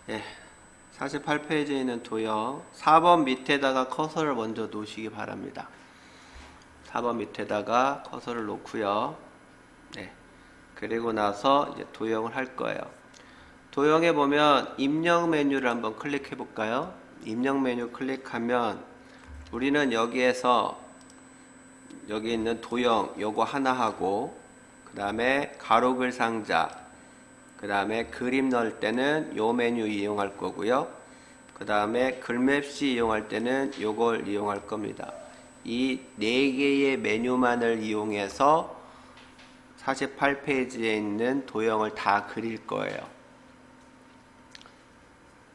예, 48페이지에 있는 도형 4번 밑에다가 커서를 먼저 놓으시기 바랍니다. 4번 밑에다가 커서를 놓고요. 네, 그리고 나서 이제 도형을 할 거예요. 도형에 보면 입력 메뉴를 한번 클릭해 볼까요? 입력 메뉴 클릭하면 우리는 여기에서 여기 있는 도형 요거 하나 하고 그 다음에 가로글 상자, 그 다음에 그림 넣을 때는 요 메뉴 이용할 거고요. 그 다음에 글맵시 이용할 때는 요걸 이용할 겁니다. 이 4개의 메뉴만을 이용해서 48페이지에 있는 도형을 다 그릴 거예요.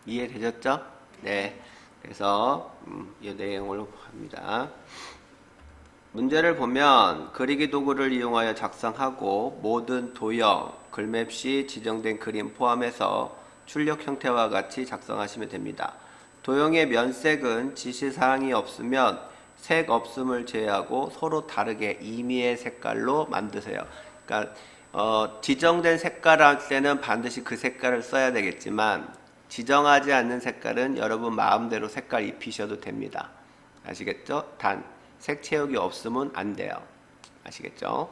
이해되셨죠? 네. 그래서 이 내용을 합니다. 문제를 보면 그리기 도구를 이용하여 작성하고 모든 도형, 글맵 시 지정된 그림 포함해서 출력 형태와 같이 작성하시면 됩니다. 도형의 면색은 지시사항이 없으면 색 없음을 제외하고 서로 다르게 임의의 색깔로 만드세요. 그러니까 지정된 색깔 할 때는 반드시 그 색깔을 써야 되겠지만 지정하지 않는 색깔은 여러분 마음대로 색깔 입히셔도 됩니다. 아시겠죠? 단 색 채우기 없으면 안 돼요. 아시겠죠?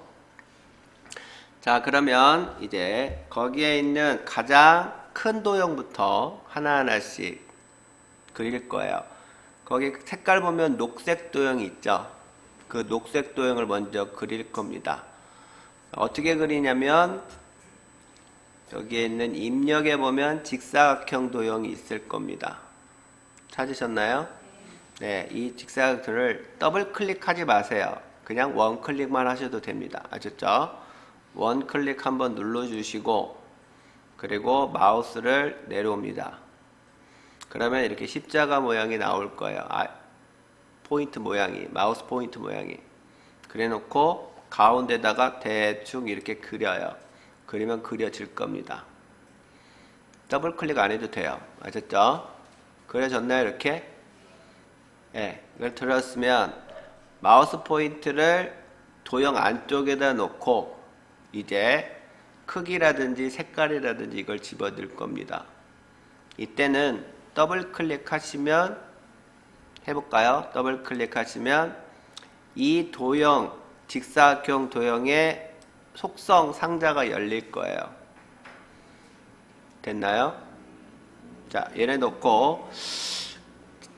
자, 그러면 이제 거기에 있는 가장 큰 도형부터 하나하나씩 그릴 거예요. 거기 색깔 보면 녹색 도형이 있죠? 그 녹색 도형을 먼저 그릴 겁니다. 어떻게 그리냐면 여기에 있는 입력에 보면 직사각형 도형이 있을 겁니다. 찾으셨나요? 네, 이 직사각형을 더블 클릭하지 마세요. 그냥 원 클릭만 하셔도 됩니다. 아셨죠? 원 클릭 한번 눌러주시고 그리고 마우스를 내려옵니다. 그러면 이렇게 십자가 모양이 나올 거예요. 포인트 모양이, 마우스 포인트 모양이. 그래 놓고 가운데다가 대충 이렇게 그려요. 그리면 그려질 겁니다. 더블 클릭 안 해도 돼요. 아셨죠? 그려졌나요? 이렇게? 예, 이걸 들었으면 마우스 포인트를 도형 안쪽에다 놓고 이제 크기라든지 색깔이라든지 이걸 집어넣을 겁니다. 이때는 더블 클릭하시면 해볼까요? 더블 클릭하시면 이 도형, 직사각형 도형의 속성 상자가 열릴 거예요. 됐나요? 자, 얘네 놓고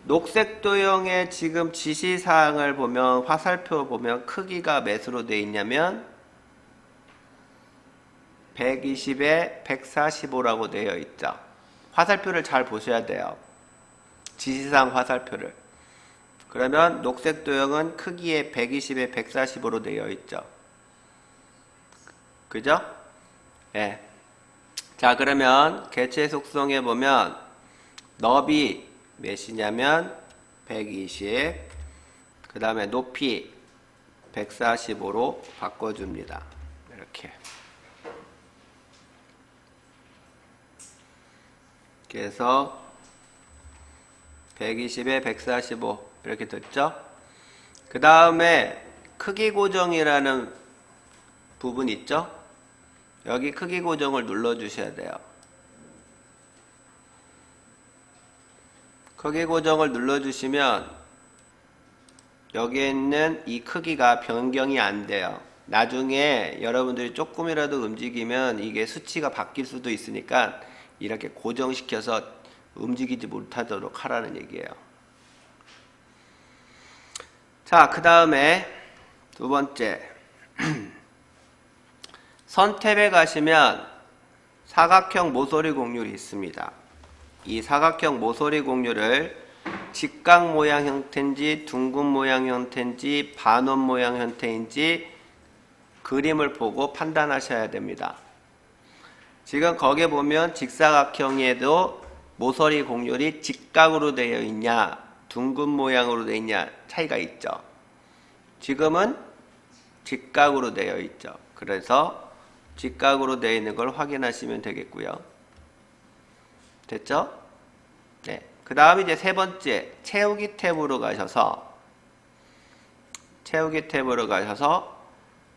녹색 도형의 지금 지시사항을 보면 화살표 보면 크기가 몇으로 되어 있냐면 120에 145라고 되어 있죠. 화살표를 잘 보셔야 돼요. 지시사항 화살표를. 그러면 녹색 도형은 크기에 120에 145로 되어 있죠. 그죠? 예. 자, 그러면 개체 속성에 보면 너비 몇이냐면 120, 그 다음에 높이 145로 바꿔줍니다. 이렇게. 그래서 120에 145 이렇게 됐죠? 그 다음에 크기 고정이라는 부분 있죠? 여기 크기 고정을 눌러 주셔야 돼요. 크기 고정을 눌러 주시면 여기에 있는 이 크기가 변경이 안 돼요. 나중에 여러분들이 조금이라도 움직이면 이게 수치가 바뀔 수도 있으니까 이렇게 고정시켜서 움직이지 못하도록 하라는 얘기예요. 자, 그 다음에 두 번째 선탭에 가시면 사각형 모서리 곡률이 있습니다. 이 사각형 모서리 곡률을 직각 모양 형태인지 둥근 모양 형태인지 반원 모양 형태인지 그림을 보고 판단하셔야 됩니다. 지금 거기에 보면 직사각형에도 모서리 곡률이 직각으로 되어 있냐 둥근 모양으로 되어 있냐 차이가 있죠. 지금은 직각으로 되어 있죠. 그래서 직각으로 되어 있는 걸 확인하시면 되겠고요. 됐죠? 네. 그 다음 이제 세 번째 채우기 탭으로 가셔서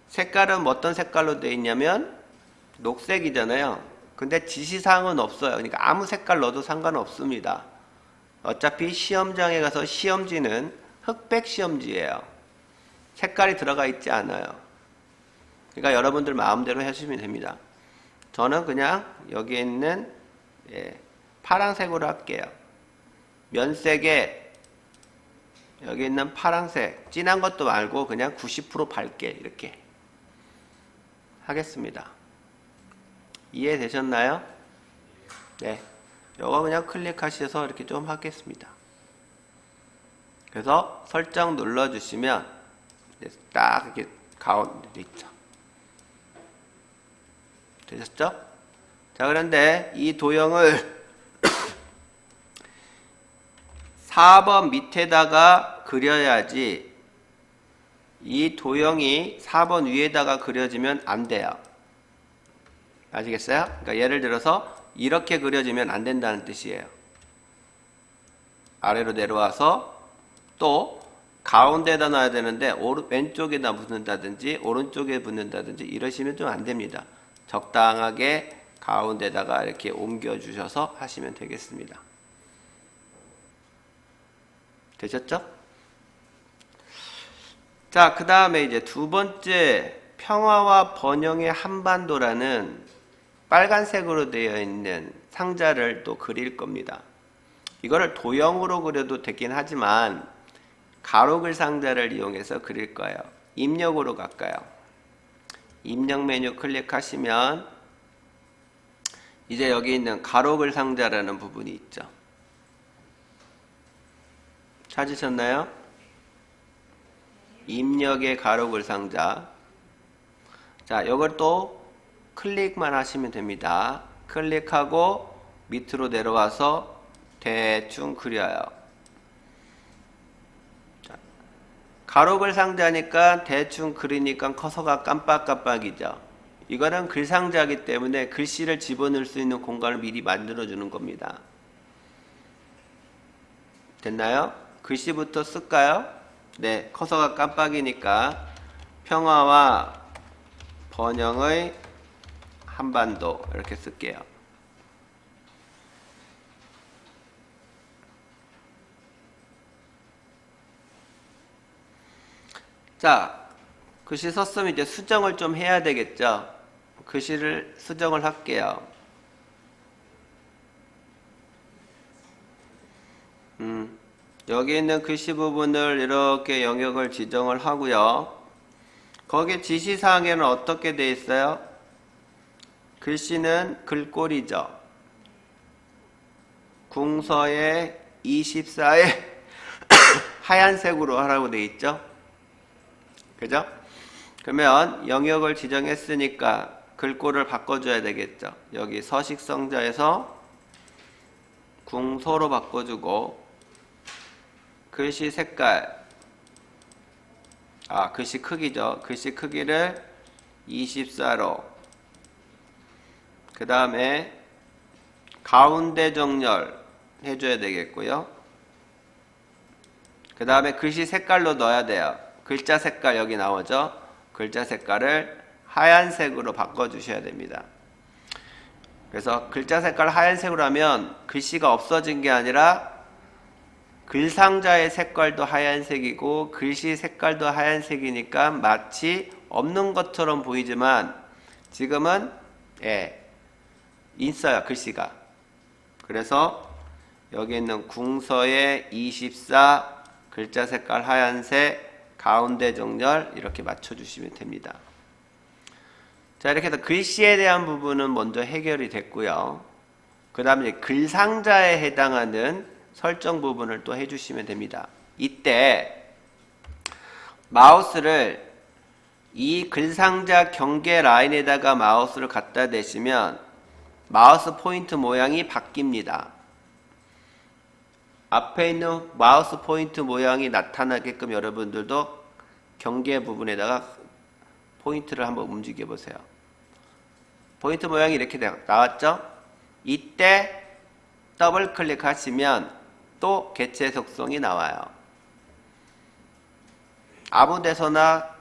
색깔은 어떤 색깔로 되어 있냐면 녹색이잖아요. 근데 지시사항은 없어요. 그러니까 아무 색깔 넣어도 상관없습니다. 어차피 시험장에 가서 시험지는 흑백 시험지예요. 색깔이 들어가 있지 않아요. 그러니까 여러분들 마음대로 해주시면 됩니다. 저는 그냥 여기 있는 파란색으로 할게요. 면색에 여기 있는 파란색 진한 것도 말고 그냥 90% 밝게 이렇게 하겠습니다. 이해되셨나요? 네. 요거 그냥 클릭하셔서 이렇게 좀 하겠습니다. 그래서 설정 눌러주시면 딱 이렇게 가운데 있죠. 되셨죠? 자, 그런데 이 도형을 4번 밑에다가 그려야지 이 도형이 4번 위에다가 그려지면 안 돼요. 아시겠어요? 그러니까 예를 들어서 이렇게 그려지면 안 된다는 뜻이에요. 아래로 내려와서 또 가운데다 놔야 되는데 왼쪽에다 붙는다든지 오른쪽에 붙는다든지 이러시면 좀 안 됩니다. 적당하게 가운데다가 이렇게 옮겨 주셔서 하시면 되겠습니다. 되셨죠? 자, 그 다음에 이제 두 번째 평화와 번영의 한반도라는 빨간색으로 되어 있는 상자를 또 그릴 겁니다. 이거를 도형으로 그려도 되긴 하지만 가로글 상자를 이용해서 그릴 거예요. 입력으로 갈까요? 입력 메뉴 클릭하시면 이제 여기 있는 가로글 상자라는 부분이 있죠. 찾으셨나요? 입력의 가로글 상자. 자, 이걸 또 클릭만 하시면 됩니다. 클릭하고 밑으로 내려와서 대충 그려요. 자, 가로글 상자니까 대충 그리니까 커서가 깜빡깜빡이죠. 이거는 글상자이기 때문에 글씨를 집어넣을 수 있는 공간을 미리 만들어주는 겁니다. 됐나요? 글씨부터 쓸까요? 네, 커서가 깜빡이니까 평화와 번영의 한반도 이렇게 쓸게요. 자, 글씨 썼으면 이제 수정을 좀 해야 되겠죠? 글씨를 수정을 할게요. 여기 있는 글씨 부분을 이렇게 영역을 지정을 하고요. 거기에 지시사항에는 어떻게 되어 있어요? 글씨는 글꼴이죠. 궁서에 24에 하얀색으로 하라고 되어 있죠. 그죠? 그러면 영역을 지정했으니까 글꼴을 바꿔줘야 되겠죠. 여기 서식성자에서 궁서로 바꿔주고 글씨 색깔, 글씨 크기죠. 글씨 크기를 24로, 그 다음에 가운데 정렬 해줘야 되겠고요. 그 다음에 글씨 색깔로 넣어야 돼요. 글자 색깔 여기 나오죠. 글자 색깔을 하얀색으로 바꿔주셔야 됩니다. 그래서 글자 색깔 하얀색으로 하면 글씨가 없어진 게 아니라 글상자의 색깔도 하얀색이고 글씨 색깔도 하얀색이니까 마치 없는 것처럼 보이지만 지금은 있어요, 글씨가. 그래서 여기 있는 궁서에 24 글자 색깔 하얀색 가운데 정렬 이렇게 맞춰주시면 됩니다. 자, 이렇게 해서 글씨에 대한 부분은 먼저 해결이 됐고요. 그 다음에 글상자에 해당하는 설정 부분을 또 해주시면 됩니다. 이때 마우스를 이 글상자 경계 라인에다가 마우스를 갖다 대시면 마우스 포인트 모양이 바뀝니다. 앞에 있는 마우스 포인트 모양이 나타나게끔 여러분들도 경계 부분에다가 포인트를 한번 움직여 보세요. 포인트 모양이 이렇게 나왔죠? 이때 더블 클릭하시면 또 개체 속성이 나와요. 아무 데서나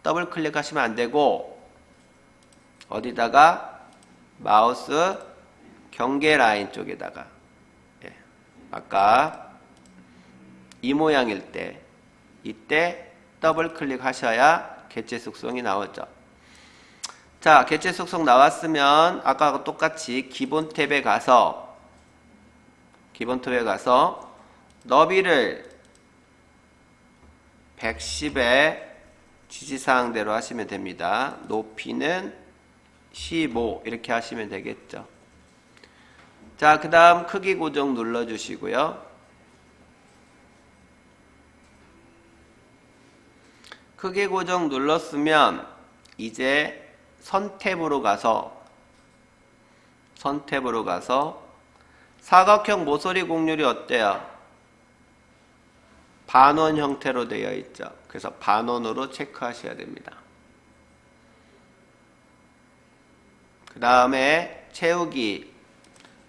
더블 클릭하시면 안 되고 어디다가 마우스 경계 라인 쪽에다가, 예, 아까 이 모양일 때 이때 더블 클릭하셔야 개체 속성이 나오죠. 자, 개체 속성 나왔으면 아까하고 똑같이 기본 탭에 가서 너비를 110에 지시사항대로 하시면 됩니다. 높이는 15 이렇게 하시면 되겠죠. 자, 그 다음 크기 고정 눌러주시고요. 크기 고정 눌렀으면 이제 선 탭으로 가서 사각형 모서리 곡률이 어때요? 반원 형태로 되어 있죠. 그래서 반원으로 체크하셔야 됩니다. 그 다음에 채우기.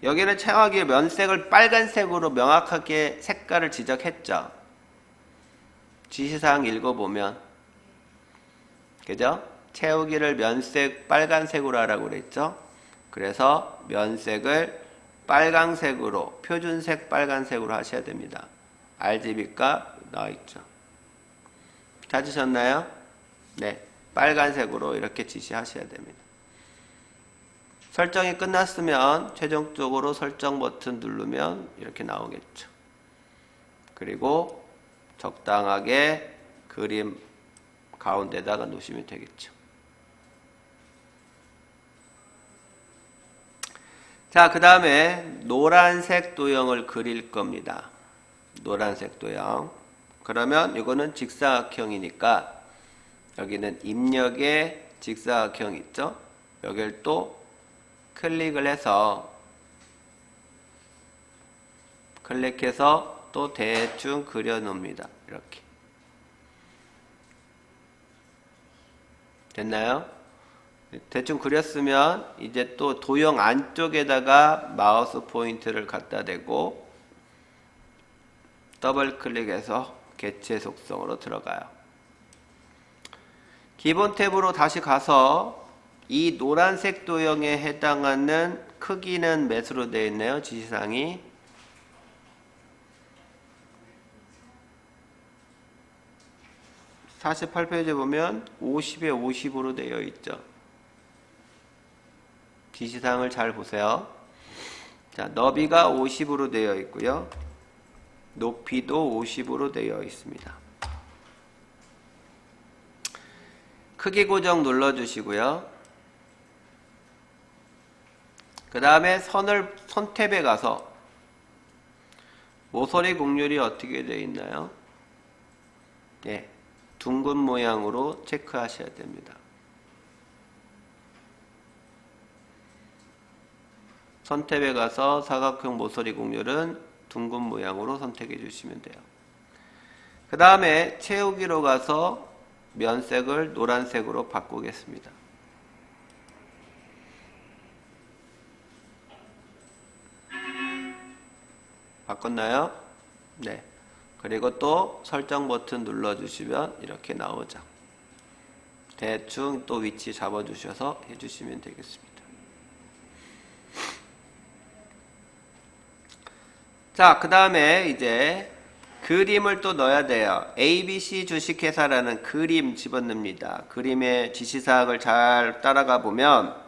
여기는 채우기 면색을 빨간색으로 명확하게 색깔을 지적했죠. 지시사항 읽어보면, 그죠? 채우기를 면색 빨간색으로 하라고 그랬죠. 그래서 면색을 빨강색으로, 표준색 빨간색으로 하셔야 됩니다. RGB가 나와있죠. 찾으셨나요? 네, 빨간색으로 이렇게 지시하셔야 됩니다. 설정이 끝났으면 최종적으로 설정 버튼 누르면 이렇게 나오겠죠. 그리고 적당하게 그림 가운데다가 놓으시면 되겠죠. 자, 그 다음에 노란색 도형을 그릴 겁니다. 노란색 도형. 그러면 이거는 직사각형이니까 여기는 입력의 직사각형 있죠? 여기를 또 클릭을 해서 또 대충 그려 놓습니다. 이렇게. 됐나요? 대충 그렸으면 이제 또 도형 안쪽에다가 마우스 포인트를 갖다 대고 더블 클릭해서 개체 속성으로 들어가요. 기본 탭으로 다시 가서 이 노란색 도형에 해당하는 크기는 몇으로 되어 있나요? 지시사항이 48페이지에 보면 50에 50으로 되어 있죠. 지시사항을 잘 보세요. 자, 너비가 50으로 되어 있고요. 높이도 50으로 되어 있습니다. 크기 고정 눌러주시고요. 그 다음에 선 탭에 가서 모서리 곡률이 어떻게 되어 있나요? 네, 둥근 모양으로 체크하셔야 됩니다. 선 탭에 가서 사각형 모서리 곡률은 둥근 모양으로 선택해 주시면 돼요. 그 다음에 채우기로 가서 면색을 노란색으로 바꾸겠습니다. 바꿨나요? 네. 그리고 또 설정 버튼 눌러주시면 이렇게 나오죠. 대충 또 위치 잡아주셔서 해주시면 되겠습니다. 자, 그 다음에 이제 그림을 또 넣어야 돼요. ABC 주식회사라는 그림 집어넣습니다. 그림의 지시사항을 잘 따라가 보면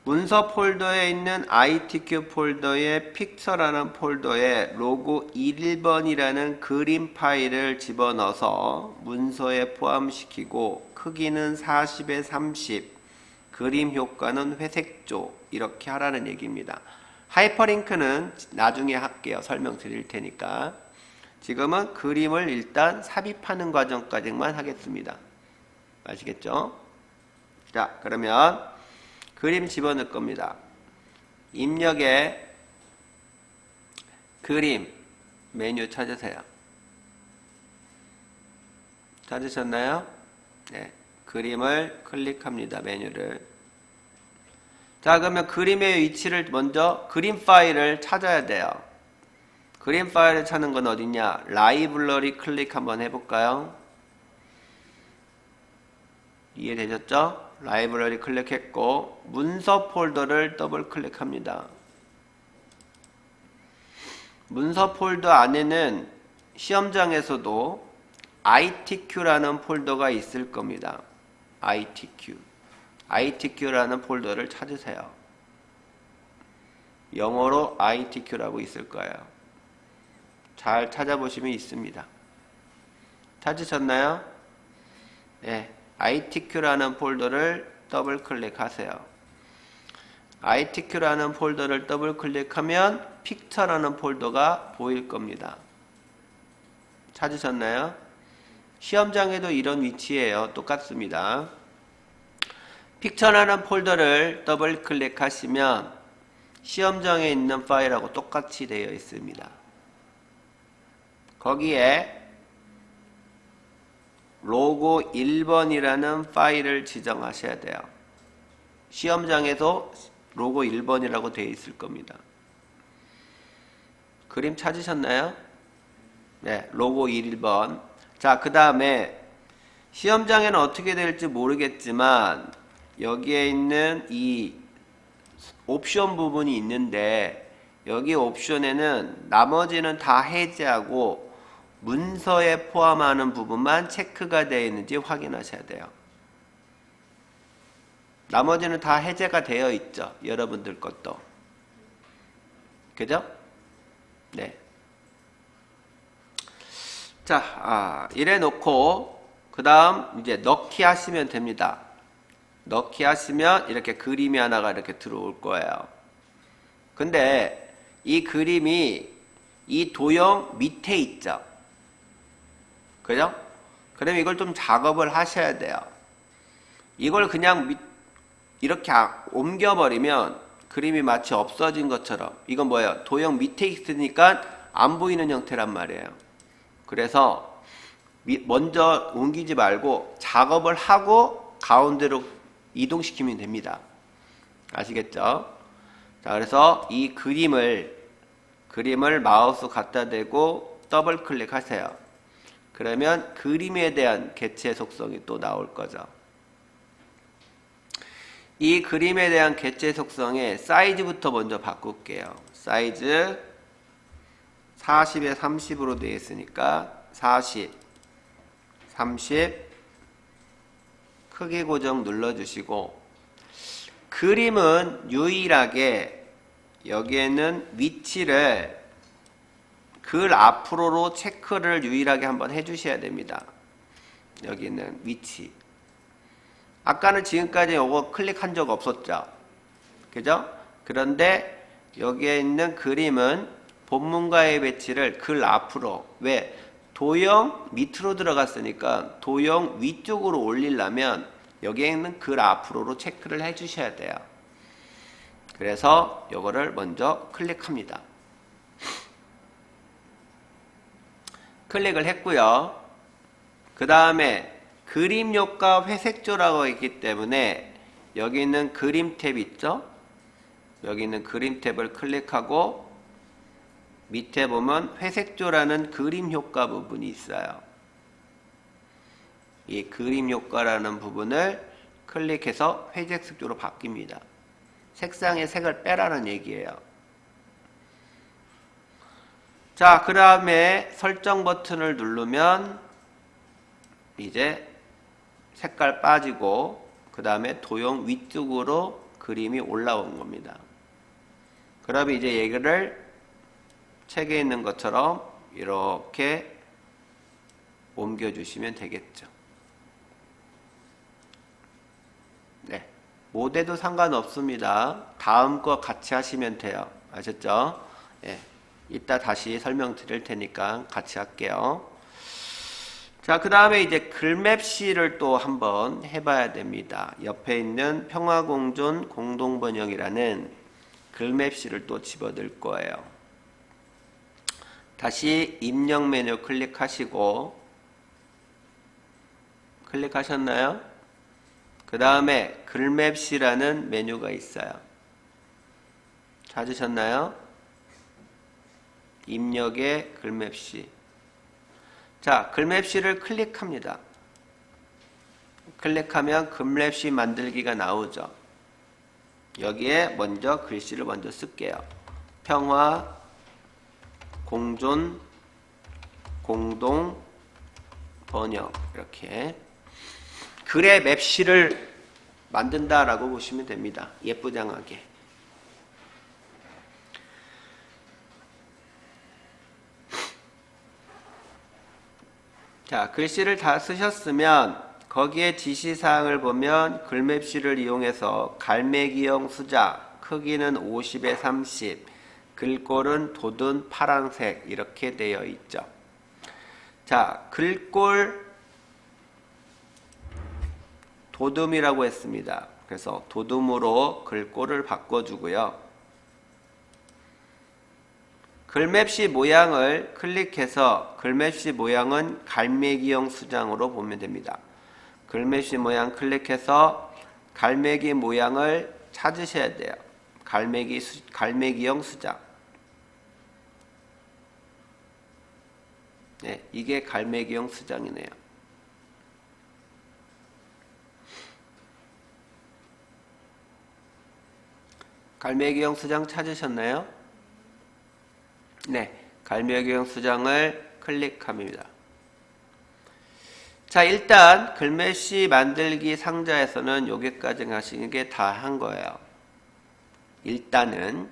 문서 폴더에 있는 ITQ 폴더의 픽처라는 폴더에 로고 1번이라는 그림 파일을 집어넣어서 문서에 포함시키고 크기는 40에 30, 그림 효과는 회색조 이렇게 하라는 얘기입니다. 하이퍼링크는 나중에 할게요. 설명드릴 테니까. 지금은 그림을 일단 삽입하는 과정까지만 하겠습니다. 아시겠죠? 자, 그러면 그림 집어넣을 겁니다. 입력에 그림 메뉴 찾으세요. 찾으셨나요? 네, 그림을 클릭합니다. 메뉴를. 자, 그러면 그림의 위치를 먼저 그림 파일을 찾아야 돼요. 그림 파일을 찾는 건 어디냐? 라이브러리 클릭 한번 해볼까요? 이해되셨죠? 라이브러리 클릭했고 문서 폴더를 더블 클릭합니다. 문서 폴더 안에는 시험장에서도 ITQ라는 폴더가 있을 겁니다. ITQ라는 폴더를 찾으세요. 영어로 ITQ라고 있을 거예요. 잘 찾아보시면 있습니다. 찾으셨나요? 네, ITQ라는 폴더를 더블 클릭하세요. ITQ라는 폴더를 더블 클릭하면 픽처라는 폴더가 보일 겁니다. 찾으셨나요? 시험장에도 이런 위치예요. 똑같습니다. 픽처라는 폴더를 더블 클릭하시면 시험장에 있는 파일하고 똑같이 되어 있습니다. 거기에 로고 1번이라는 파일을 지정하셔야 돼요. 시험장에도 로고 1번이라고 되어 있을 겁니다. 그림 찾으셨나요? 네, 로고 1번. 자, 그 다음에 시험장에는 어떻게 될지 모르겠지만 여기에 있는 이 옵션 부분이 있는데 여기 옵션에는 나머지는 다 해제하고 문서에 포함하는 부분만 체크가 되어 있는지 확인하셔야 돼요. 나머지는 다 해제가 되어 있죠. 여러분들 것도. 그죠? 네. 자, 이래 놓고 그 다음 이제 넣기 하시면 됩니다. 넣기 하시면 이렇게 그림이 하나가 이렇게 들어올 거예요. 근데 이 그림이 이 도형 밑에 있죠. 그죠? 그럼 이걸 좀 작업을 하셔야 돼요. 이걸 그냥 이렇게 옮겨버리면 그림이 마치 없어진 것처럼, 이건 뭐예요? 도형 밑에 있으니까 안 보이는 형태란 말이에요. 그래서 먼저 옮기지 말고 작업을 하고 가운데로 이동시키면 됩니다. 아시겠죠? 자, 그래서 이 그림을 마우스 갖다 대고 더블 클릭하세요. 그러면 그림에 대한 개체 속성이 또 나올 거죠. 이 그림에 대한 개체 속성의 사이즈부터 먼저 바꿀게요. 사이즈 40에 30으로 되어 있으니까 40, 30 크기 고정 눌러주시고, 그림은 유일하게 여기에는 위치를 글 앞으로로 체크를 유일하게 한번 해주셔야 됩니다. 여기는 위치. 아까는 지금까지 이거 클릭한 적 없었죠. 그죠? 그런데 여기에 있는 그림은 본문과의 배치를 글 앞으로, 왜? 도형 밑으로 들어갔으니까 도형 위쪽으로 올리려면 여기에 있는 글 앞으로로 체크를 해 주셔야 돼요. 그래서 이거를 먼저 클릭합니다. 클릭을 했고요. 그 다음에 그림 효과 회색조라고 있기 때문에 여기 있는 그림 탭 있죠? 여기 있는 그림 탭을 클릭하고 밑에 보면 회색조라는 그림 효과 부분이 있어요. 이 그림 효과라는 부분을 클릭해서 회색조로 바뀝니다. 색상의 색을 빼라는 얘기예요. 자, 그 다음에 설정 버튼을 누르면 이제 색깔 빠지고 그 다음에 도형 위쪽으로 그림이 올라온 겁니다. 그러면 이제 얘기를 책에 있는 것처럼 이렇게 옮겨주시면 되겠죠. 네, 못해도 상관없습니다. 다음 거 같이 하시면 돼요. 아셨죠? 네, 이따 다시 설명드릴 테니까 같이 할게요. 자, 그 다음에 이제 글맵시를 또 한번 해봐야 됩니다. 옆에 있는 평화공존 공동번역이라는 글맵시를 또 집어넣을 거예요. 다시 입력 메뉴 클릭하시고, 클릭하셨나요? 그 다음에 글맵시라는 메뉴가 있어요. 찾으셨나요? 입력의 글맵시. 자, 글맵시를 클릭합니다. 클릭하면 글맵시 만들기가 나오죠. 여기에 먼저 글씨를 먼저 쓸게요. 평화, 공존, 공동, 번역 이렇게 글의 맵시를 만든다라고 보시면 됩니다. 예쁘장하게. 자, 글씨를 다 쓰셨으면 거기에 지시사항을 보면 글맵시를 이용해서 갈매기형 수자 크기는 50에 30, 글꼴은 돋은 파란색 이렇게 되어 있죠. 자, 글꼴 도둠이라고 했습니다. 그래서 도둠으로 글꼴을 바꿔주고요. 글맵시 모양을 클릭해서 글맵시 모양은 갈매기형 수장으로 보면 됩니다. 글맵시 모양 클릭해서 갈매기 모양을 찾으셔야 돼요. 갈매기형 수장. 네, 이게 갈매기형 수장이네요. 갈매기형 수장 찾으셨나요? 네, 갈매기형 수장을 클릭합니다. 자, 일단 글맵시 만들기 상자에서는 여기까지 하시는 게 다 한 거예요. 일단은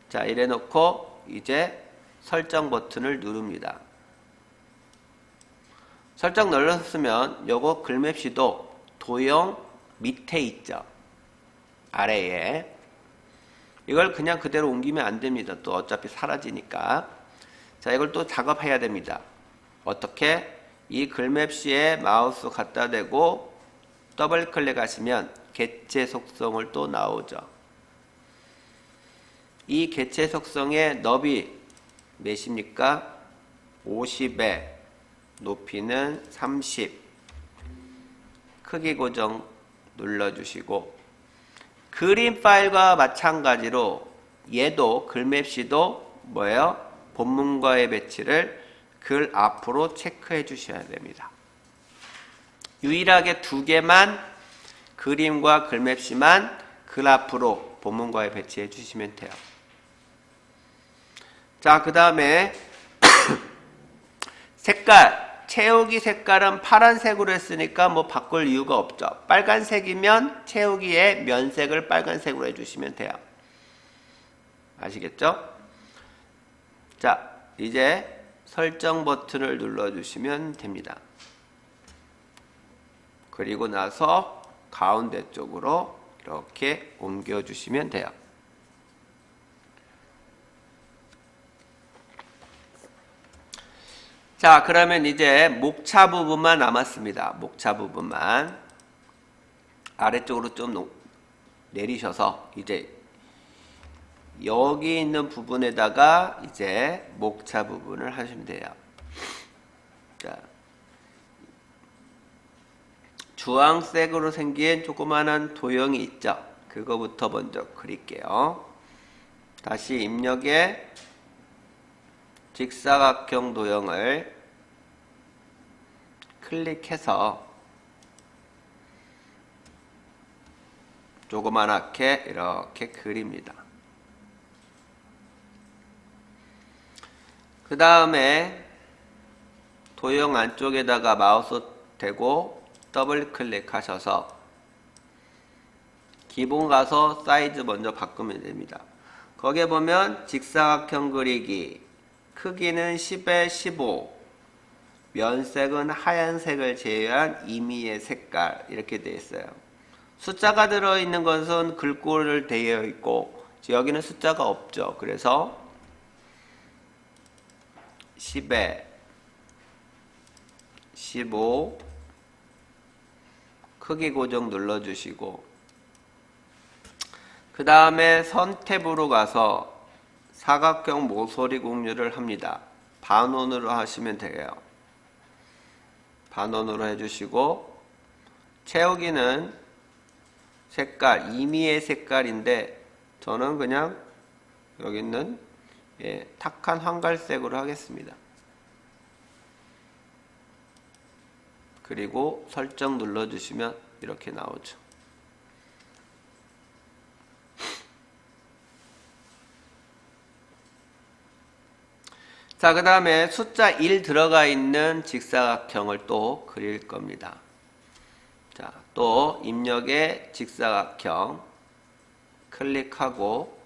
자, 이래 놓고 이제 설정 버튼을 누릅니다. 설정 눌렀으면 요거 글맵시도 도형 밑에 있죠. 아래에. 이걸 그냥 그대로 옮기면 안 됩니다. 또 어차피 사라지니까. 자, 이걸 또 작업해야 됩니다. 어떻게? 이 글맵시에 마우스 갖다 대고 더블 클릭하시면 개체 속성을 또 나오죠. 이 개체 속성의 너비 몇입니까? 50에 높이는 30, 크기 고정 눌러주시고 그림 파일과 마찬가지로 얘도 글맵시도 뭐예요? 본문과의 배치를 글 앞으로 체크해 주셔야 됩니다. 유일하게 두 개만 그림과 글맵시만 글 앞으로 본문과에 배치해 주시면 돼요. 자, 그 다음에 색깔, 채우기 색깔은 파란색으로 했으니까 뭐 바꿀 이유가 없죠. 빨간색이면 채우기에 면색을 빨간색으로 해주시면 돼요. 아시겠죠? 자, 이제 설정 버튼을 눌러주시면 됩니다. 그리고 나서 가운데 쪽으로 이렇게 옮겨주시면 돼요. 자, 그러면 이제 목차 부분만 남았습니다. 목차 부분만 아래쪽으로 좀 내리셔서 이제 여기 있는 부분에다가 이제 목차 부분을 하시면 돼요. 자, 주황색으로 생긴 조그마한 도형이 있죠. 그거부터 먼저 그릴게요. 다시 입력에 직사각형 도형을 클릭해서 조그맣게 이렇게 그립니다. 그 다음에 도형 안쪽에다가 마우스 대고 더블 클릭하셔서 기본 가서 사이즈 먼저 바꾸면 됩니다. 거기에 보면 직사각형 그리기 크기는 10에 15 면색은 하얀색을 제외한 임의의 색깔 이렇게 되어 있어요. 숫자가 들어있는 것은 글꼴을 되어 있고 여기는 숫자가 없죠. 그래서 10에 15 크기 고정 눌러주시고 그 다음에 선 탭으로 가서 사각형 모서리 공유를 합니다. 반원으로 하시면 돼요. 반원으로 해주시고 채우기는 색깔, 임의의 색깔인데 저는 그냥 여기 있는 탁한 황갈색으로 하겠습니다. 그리고 설정 눌러주시면 이렇게 나오죠. 자, 그 다음에 숫자 1 들어가 있는 직사각형을 또 그릴 겁니다. 자, 또 입력의 직사각형 클릭하고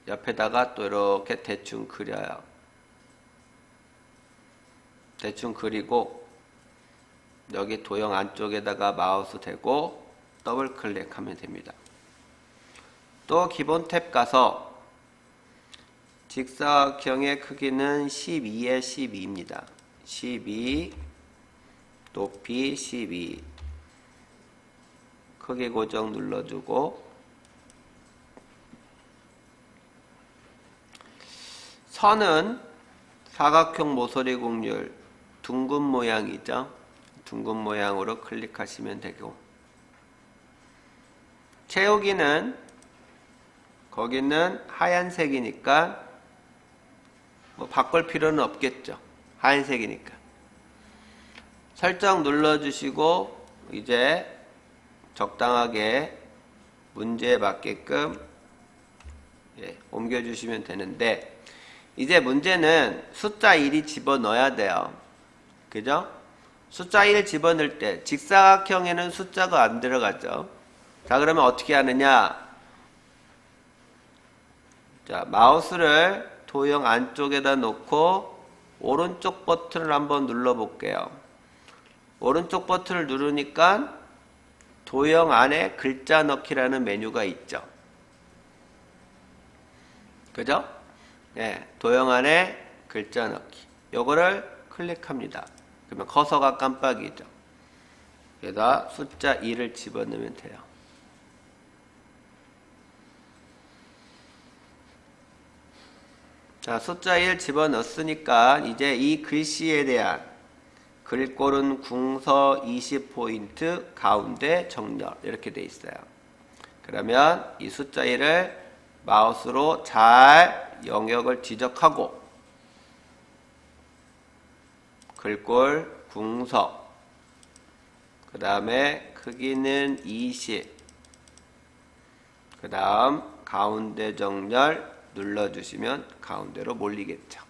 옆에다가 또 이렇게 대충 그려요. 대충 그리고 여기 도형 안쪽에다가 마우스 대고 더블 클릭하면 됩니다. 또 기본 탭 가서 직사각형의 크기는 12에 12입니다. 12, 높이 12, 크기 고정 눌러주고 선은 사각형 모서리 곡률 둥근 모양이죠. 둥근 모양으로 클릭하시면 되고 채우기는 거기는 하얀색이니까 뭐 바꿀 필요는 없겠죠. 하얀색이니까. 설정 눌러주시고 이제 적당하게 문제에 맞게끔 옮겨주시면 되는데 이제 문제는 숫자 1이 집어넣어야 돼요. 그죠? 숫자 1 집어넣을 때 직사각형에는 숫자가 안 들어가죠. 자, 그러면 어떻게 하느냐? 자, 마우스를 도형 안쪽에다 놓고 오른쪽 버튼을 한번 눌러 볼게요. 오른쪽 버튼을 누르니까 도형 안에 글자 넣기라는 메뉴가 있죠. 그죠? 네, 도형 안에 글자 넣기. 요거를 클릭합니다. 그러면 커서가 깜빡이죠. 여기다 숫자 2를 집어넣으면 돼요. 자, 숫자 1 집어넣었으니까 이제 이 글씨에 대한 글꼴은 궁서 20포인트 가운데 정렬 이렇게 돼 있어요. 그러면 이 숫자 1을 마우스로 잘 영역을 지적하고 글꼴 궁서 그 다음에 크기는 20 그 다음 가운데 정렬 눌러주시면 가운데로 몰리겠죠.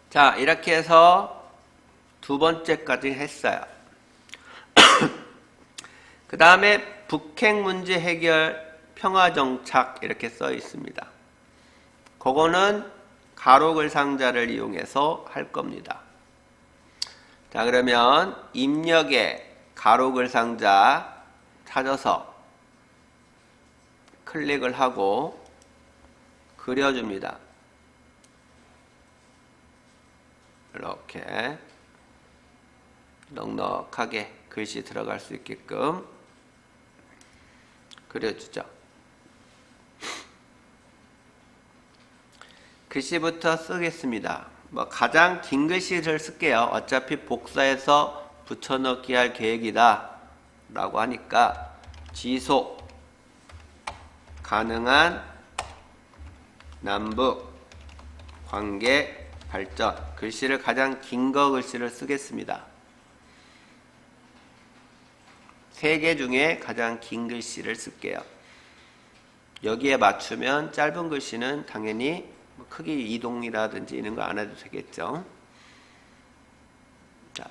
자, 이렇게 해서 두 번째까지 했어요. 그 다음에 북핵 문제 해결 평화정착 이렇게 써 있습니다. 그거는 가로글 상자를 이용해서 할 겁니다. 자, 그러면 입력에 가로글 상자 찾아서 클릭을 하고 그려줍니다. 이렇게 넉넉하게 글씨 들어갈 수 있게끔 그려주죠. 글씨부터 쓰겠습니다. 뭐 가장 긴 글씨를 쓸게요. 어차피 복사해서 붙여넣기 할 계획이다 라고 하니까 지속 가능한 남북 관계 발전 글씨를 가장 긴 거 글씨를 쓰겠습니다. 세 개 중에 가장 긴 글씨를 쓸게요. 여기에 맞추면 짧은 글씨는 당연히 크기 이동이라든지 이런 거 안 해도 되겠죠. 자,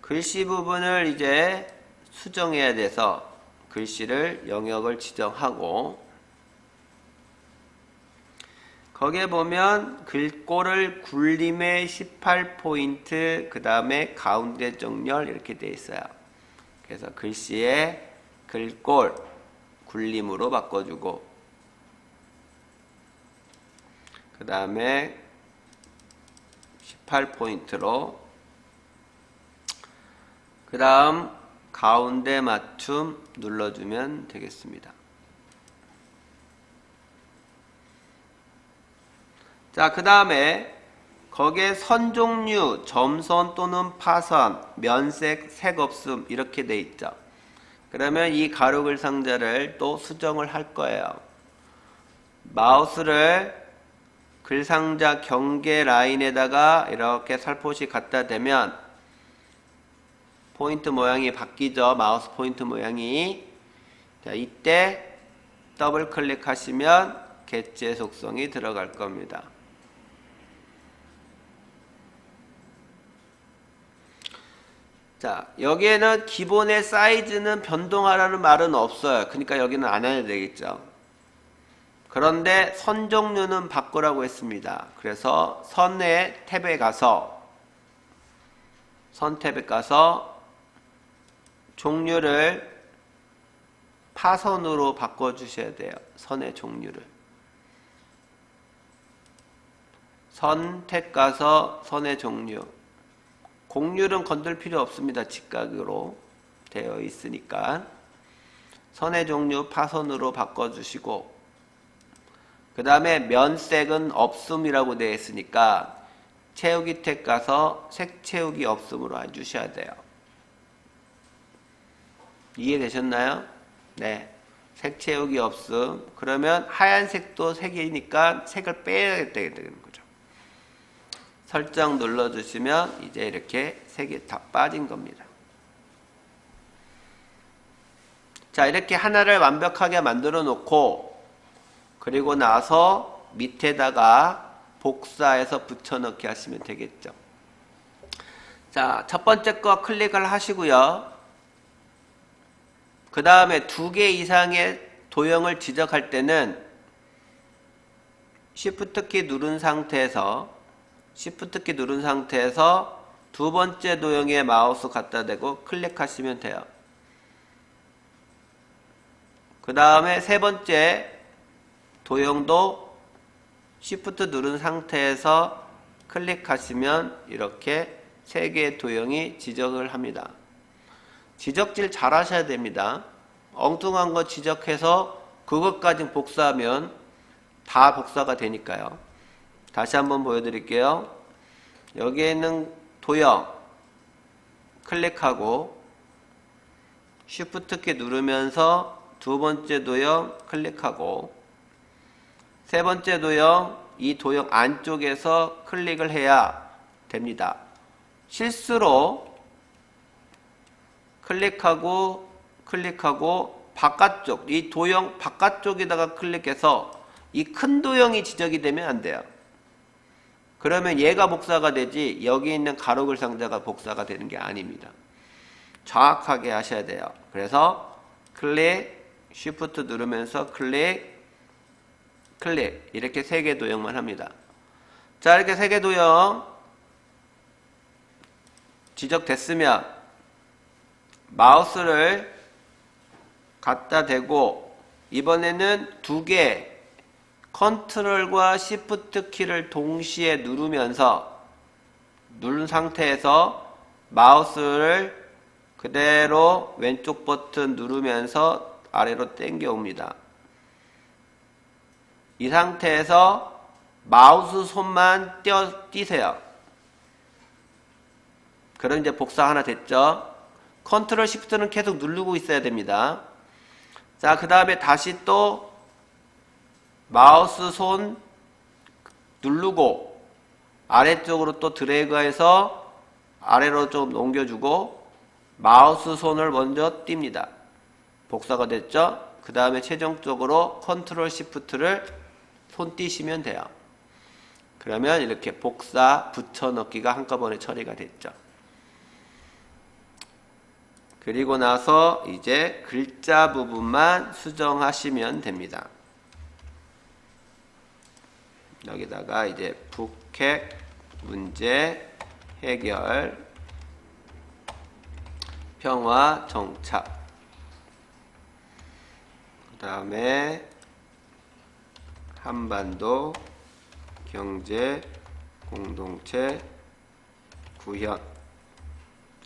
글씨 부분을 이제 수정해야 돼서 글씨를 영역을 지정하고 거기에 보면 글꼴을 굴림의 18포인트 그 다음에 가운데 정렬 이렇게 되어 있어요. 그래서 글씨의 글꼴 굴림으로 바꿔주고 그 다음에 18포인트로 그 다음 가운데 맞춤 눌러주면 되겠습니다. 자, 그 다음에 거기에 선 종류, 점선 또는 파선, 면색, 색 없음 이렇게 돼 있죠. 그러면 이 가로글 상자를 또 수정을 할 거예요. 마우스를 글상자 경계 라인에다가 이렇게 살포시 갖다 대면 포인트 모양이 바뀌죠. 마우스 포인트 모양이. 자, 이때 더블 클릭하시면 객체 속성이 들어갈 겁니다. 자, 여기에는 기본의 사이즈는 변동하라는 말은 없어요. 그러니까 여기는 안 해야 되겠죠. 그런데 선 종류는 바꾸라고 했습니다. 그래서 선의 탭에 가서 선 탭에 가서 종류를 파선으로 바꿔주셔야 돼요. 선의 종류를. 선 탭 가서 선의 종류. 곡률은 건들 필요 없습니다. 직각으로 되어 있으니까. 선의 종류 파선으로 바꿔주시고 그 다음에 면색은 없음이라고 되어 있으니까 채우기 탭 가서 색 채우기 없음으로 해주셔야 돼요. 이해되셨나요? 네. 색 채우기 없음. 그러면 하얀색도 색이니까 색을 빼야 되는 거죠. 설정 눌러주시면 이제 이렇게 색이 다 빠진 겁니다. 자, 이렇게 하나를 완벽하게 만들어 놓고 그리고 나서 밑에다가 복사해서 붙여넣기 하시면 되겠죠. 자, 첫 번째 거 클릭을 하시고요. 그 다음에 2개 이상의 도형을 지적할 때는 Shift 키 누른 상태에서 두 번째 도형에 마우스 갖다 대고 클릭하시면 돼요. 그 다음에 세 번째 도형도 Shift 누른 상태에서 클릭하시면 이렇게 세 개의 도형이 지적을 합니다. 지적질 잘 하셔야 됩니다. 엉뚱한 거 지적해서 그것까지 복사하면 다 복사가 되니까요. 다시 한번 보여드릴게요. 여기에 있는 도형 클릭하고 Shift 키 누르면서 두 번째 도형 클릭하고 세 번째 도형, 이 도형 안쪽에서 클릭을 해야 됩니다. 실수로 클릭하고 바깥쪽, 이 도형 바깥쪽에다가 클릭해서 이 큰 도형이 지적이 되면 안 돼요. 그러면 얘가 복사가 되지 여기 있는 가로글 상자가 복사가 되는 게 아닙니다. 정확하게 하셔야 돼요. 그래서 클릭, Shift 누르면서 클릭 이렇게 세 개 도형만 합니다. 자, 이렇게 세 개 도형 지적됐으면 마우스를 갖다 대고 이번에는 2개 컨트롤과 Shift 키를 동시에 누르면서 누른 상태에서 마우스를 그대로 왼쪽 버튼 누르면서 아래로 당겨 옵니다. 이 상태에서 마우스 손만 띄세요. 그럼 이제 복사 하나 됐죠? 컨트롤 Shift는 계속 누르고 있어야 됩니다. 자, 그 다음에 다시 또 마우스 손 누르고 아래쪽으로 또 드래그해서 아래로 좀 옮겨주고 마우스 손을 먼저 띕니다. 복사가 됐죠? 그 다음에 최종적으로 컨트롤 Shift를 손 띄시면 돼요. 그러면 이렇게 복사, 붙여넣기가 한꺼번에 처리가 됐죠. 그리고 나서 이제 글자 부분만 수정하시면 됩니다. 여기다가 이제 북핵 문제 해결 평화 정착 그 다음에 한반도 경제 공동체 구현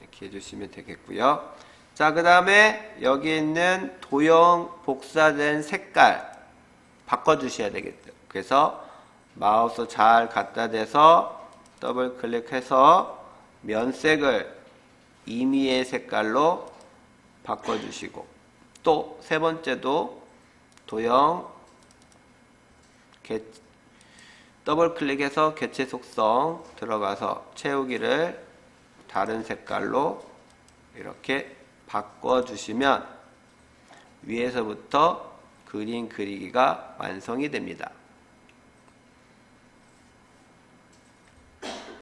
이렇게 해주시면 되겠고요. 자, 그 다음에 여기 있는 도형 복사된 색깔 바꿔주셔야 되겠죠. 그래서 마우스 잘 갖다 대서 더블 클릭해서 면색을 임의의 색깔로 바꿔주시고 또 세 번째도 도형 더블 클릭해서 개체 속성 들어가서 채우기를 다른 색깔로 이렇게 바꿔주시면 위에서부터 그림 그리기가 완성이 됩니다.